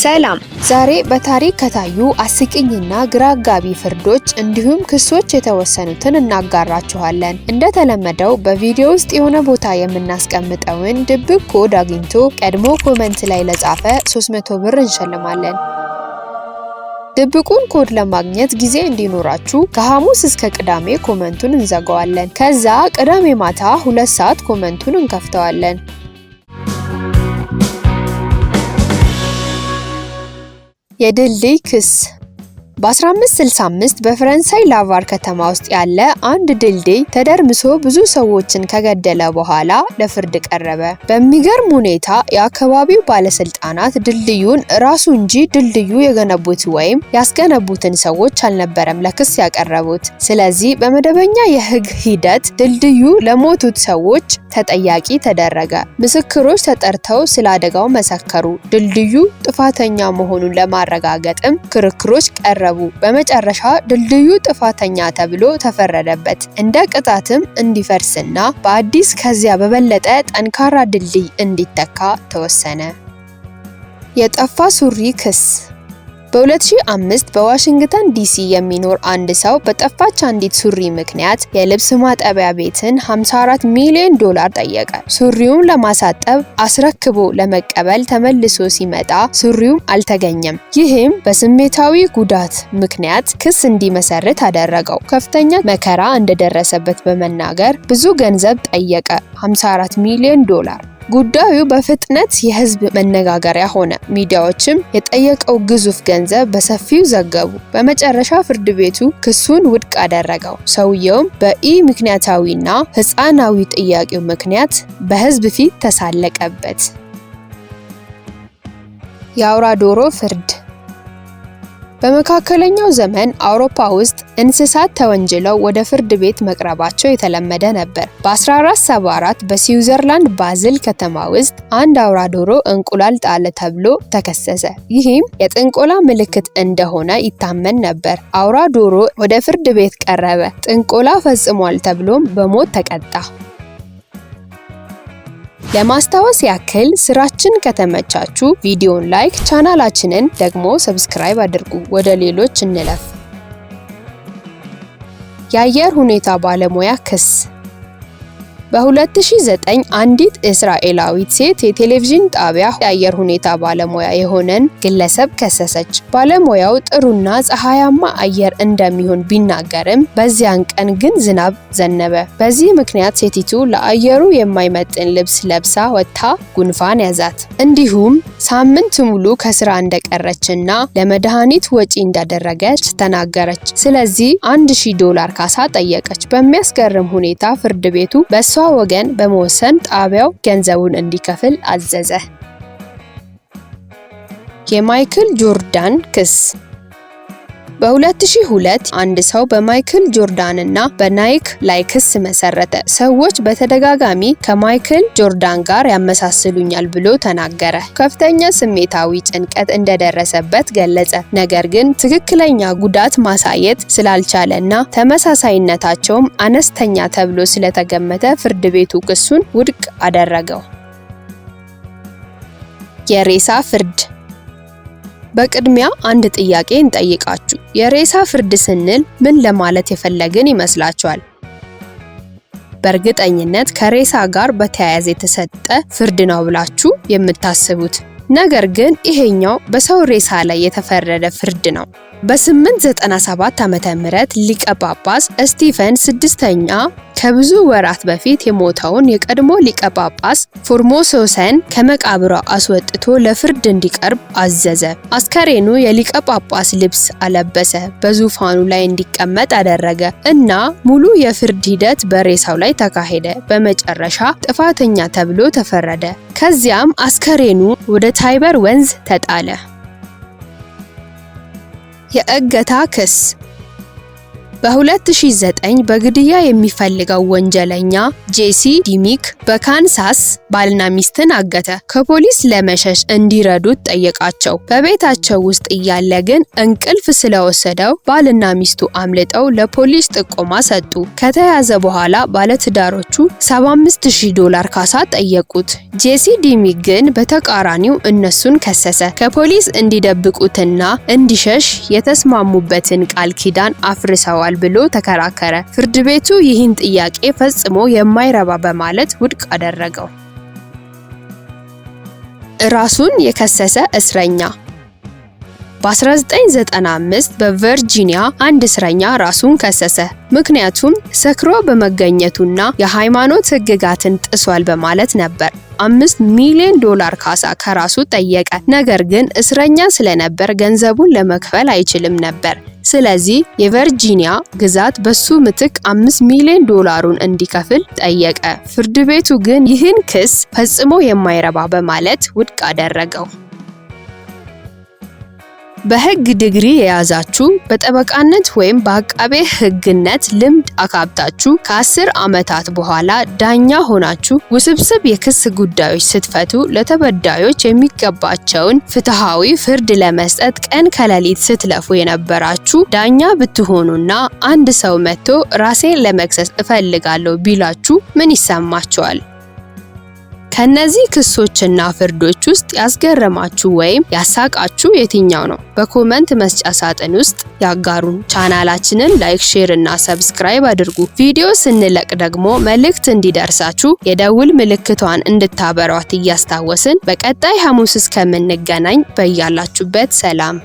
ሰላም! ዛሬ በታሪክ ከታዩ አስቂኝና ግራ አጋቢ ፍርዶች እንዲሁም ክሶች የተወሰኑትን እናጋራችኋለን። እንደተለመደው በቪዲዮ ውስጥ የሆነ ቦታ የምናስቀምጠውን ድብቅ ኮድ አግኝቶ ቀድሞ ኮመንት ላይ ለጻፈ 300 ብር እንሸልማለን። ድብቁን ኮድ ለማግኘት ጊዜ እንዲኖራችሁ ከሐሙስ እስከ ቅዳሜ ኮመንቱን እንዘጋዋለን። ከዛ ቅዳሜ ማታ 2 ሰዓት ኮመንቱን እንከፍተዋለን። የድልድይ ክስ በ1565 በፈረንሳይ ላቫር ከተማ ውስጥ ያለ አንድ ድልድይ ተደርምሶ ብዙ ሰዎችን ከገደለ በኋላ ለፍርድ ቀረበ። በሚገርም ሁኔታ የአካባቢው ባለስልጣናት ድልድዩን ራሱ እንጂ ድልድዩ የገነቡት ወይም ያስገነቡትን ሰዎች አልነበረም ለክስ ያቀረቡት። ስለዚህ በመደበኛ የሕግ ሂደት ድልድዩ ለሞቱት ሰዎች ተጠያቂ ተደረገ። ምስክሮች ተጠርተው ስለ አደጋው መሰከሩ። ድልድዩ ጥፋተኛ መሆኑን ለማረጋገጥም ክርክሮች ቀረቡ። በመጨረሻ ድልድዩ ጥፋተኛ ተብሎ ተፈረደበት። እንደ ቅጣትም እንዲፈርስና በአዲስ ከዚያ በበለጠ ጠንካራ ድልድይ እንዲተካ ተወሰነ። የጠፋ ሱሪ ክስ በ2005 በዋሽንግተን ዲሲ የሚኖር አንድ ሰው በጠፋች አንዲት ሱሪ ምክንያት የልብስ ማጠቢያ ቤትን $54 ሚሊዮን ጠየቀ። ሱሪውን ለማሳጠብ አስረክቦ ለመቀበል ተመልሶ ሲመጣ ሱሪውም አልተገኘም። ይህም በስሜታዊ ጉዳት ምክንያት ክስ እንዲመሰርት አደረገው። ከፍተኛ መከራ እንደደረሰበት በመናገር ብዙ ገንዘብ ጠየቀ፣ $54 ሚሊዮን። ጉዳዩ በፍጥነት የህዝብ መነጋገሪያ ሆነ። ሚዲያዎችም የጠየቀው ግዙፍ ገንዘብ በሰፊው ዘገቡ። በመጨረሻ ፍርድ ቤቱ ክሱን ውድቅ አደረገው። ሰውየውም በኢ-ምክንያታዊና ህፃናዊ ጥያቄው ምክንያት በህዝብ ፊት ተሳለቀበት። የአውራ ዶሮ ፍርድ በመካከለኛው ዘመን አውሮፓ ውስጥ እንስሳት ተወንጅለው ወደ ፍርድ ቤት መቅረባቸው የተለመደ ነበር። በ1474 በስዊዘርላንድ ባዝል ከተማ ውስጥ አንድ አውራ ዶሮ እንቁላል ጣለ ተብሎ ተከሰሰ። ይህም የጥንቆላ ምልክት እንደሆነ ይታመን ነበር። አውራ ዶሮ ወደ ፍርድ ቤት ቀረበ። ጥንቆላ ፈጽሟል ተብሎም በሞት ተቀጣ። ለማስታወስ ያክል ስራችን ከተመቻችሁ ቪዲዮን ላይክ፣ ቻናላችንን ደግሞ ሰብስክራይብ አድርጉ። ወደ ሌሎች እንለፍ። የአየር ሁኔታ ባለሙያ ክስ በ2009 አንዲት እስራኤላዊት ሴት የቴሌቪዥን ጣቢያ የአየር ሁኔታ ባለሙያ የሆነን ግለሰብ ከሰሰች። ባለሙያው ጥሩና ፀሐያማ አየር እንደሚሆን ቢናገርም በዚያን ቀን ግን ዝናብ ዘነበ። በዚህ ምክንያት ሴቲቱ ለአየሩ የማይመጥን ልብስ ለብሳ ወጥታ ጉንፋን ያዛት። እንዲሁም ሳምንት ሙሉ ከስራ እንደቀረችና ለመድኃኒት ወጪ እንዳደረገች ተናገረች። ስለዚህ $1000 ካሳ ጠየቀች። በሚያስገርም ሁኔታ ፍርድ ቤቱ በሷ ወገን በመወሰን ጣቢያው ገንዘቡን እንዲከፍል አዘዘ። የማይክል ጆርዳን ክስ በ2002 አንድ ሰው በማይክል ጆርዳን እና በናይክ ላይ ክስ መሰረተ። ሰዎች በተደጋጋሚ ከማይክል ጆርዳን ጋር ያመሳስሉኛል ብሎ ተናገረ። ከፍተኛ ስሜታዊ ጭንቀት እንደደረሰበት ገለጸ። ነገር ግን ትክክለኛ ጉዳት ማሳየት ስላልቻለና ተመሳሳይነታቸውም አነስተኛ ተብሎ ስለተገመተ ፍርድ ቤቱ ክሱን ውድቅ አደረገው። የሬሳ ፍርድ በቅድሚያ አንድ ጥያቄ እንጠይቃችሁ። የሬሳ ፍርድ ስንል ምን ለማለት የፈለግን ይመስላችኋል? በእርግጠኝነት ከሬሳ ጋር በተያያዘ የተሰጠ ፍርድ ነው ብላችሁ የምታስቡት። ነገር ግን ይሄኛው በሰው ሬሳ ላይ የተፈረደ ፍርድ ነው። በ897 ዓመተ ምህረት ሊቀ ጳጳስ ስቲፈን ስድስተኛ ከብዙ ወራት በፊት የሞተውን የቀድሞ ሊቀ ጳጳስ ፎርሞሶስን ከመቃብሯ አስወጥቶ ለፍርድ እንዲቀርብ አዘዘ። አስከሬኑ የሊቀ ጳጳስ ልብስ አለበሰ፣ በዙፋኑ ላይ እንዲቀመጥ አደረገ እና ሙሉ የፍርድ ሂደት በሬሳው ላይ ተካሄደ። በመጨረሻ ጥፋተኛ ተብሎ ተፈረደ። ከዚያም አስከሬኑ ወደ ታይበር ወንዝ ተጣለ። የእገታ ክስ በ2009 በግድያ የሚፈልገው ወንጀለኛ ጄሲ ዲሚክ በካንሳስ ባልና ሚስትን አገተ። ከፖሊስ ለመሸሽ እንዲረዱት ጠየቃቸው። በቤታቸው ውስጥ እያለ ግን እንቅልፍ ስለወሰደው ባልና ሚስቱ አምልጠው ለፖሊስ ጥቆማ ሰጡ። ከተያዘ በኋላ ባለትዳሮቹ $75,000 ካሳ ጠየቁት። ጄሲ ዲሚክ ግን በተቃራኒው እነሱን ከሰሰ። ከፖሊስ እንዲደብቁትና እንዲሸሽ የተስማሙበትን ቃል ኪዳን አፍርሰዋል ብሎ ተከራከረ። ፍርድ ቤቱ ይህን ጥያቄ ፈጽሞ የማይረባ በማለት ውድቅ አደረገው። ራሱን የከሰሰ እስረኛ። በ1995 በቨርጂኒያ አንድ እስረኛ ራሱን ከሰሰ። ምክንያቱም ሰክሮ በመገኘቱና የሃይማኖት ሕግጋትን ጥሷል በማለት ነበር። $5 ሚሊዮን ካሳ ከራሱ ጠየቀ። ነገር ግን እስረኛ ስለነበር ገንዘቡን ለመክፈል አይችልም ነበር። ስለዚህ የቨርጂኒያ ግዛት በሱ ምትክ $5 ሚሊዮን እንዲከፍል ጠየቀ። ፍርድ ቤቱ ግን ይህን ክስ ፈጽሞ የማይረባ በማለት ውድቅ አደረገው። በህግ ዲግሪ የያዛችሁ በጠበቃነት ወይም በአቃቤ ህግነት ልምድ አካብታችሁ ከ10 ዓመታት በኋላ ዳኛ ሆናችሁ ውስብስብ የክስ ጉዳዮች ስትፈቱ ለተበዳዮች የሚገባቸውን ፍትሃዊ ፍርድ ለመስጠት ቀን ከሌሊት ስትለፉ የነበራችሁ ዳኛ ብትሆኑና አንድ ሰው መጥቶ ራሴን ለመክሰስ እፈልጋለሁ ቢላችሁ ምን ይሰማችኋል? ከነዚህ ክሶችና ፍርዶች ውስጥ ያስገረማችሁ ወይም ያሳቃችሁ የትኛው ነው? በኮመንት መስጫ ሳጥን ውስጥ ያጋሩን። ቻናላችንን ላይክ፣ ሼር እና ሰብስክራይብ አድርጉ። ቪዲዮ ስንለቅ ደግሞ መልእክት እንዲደርሳችሁ የደውል ምልክቷን እንድታበሯት እያስታወስን በቀጣይ ሐሙስ እስከምንገናኝ በያላችሁበት ሰላም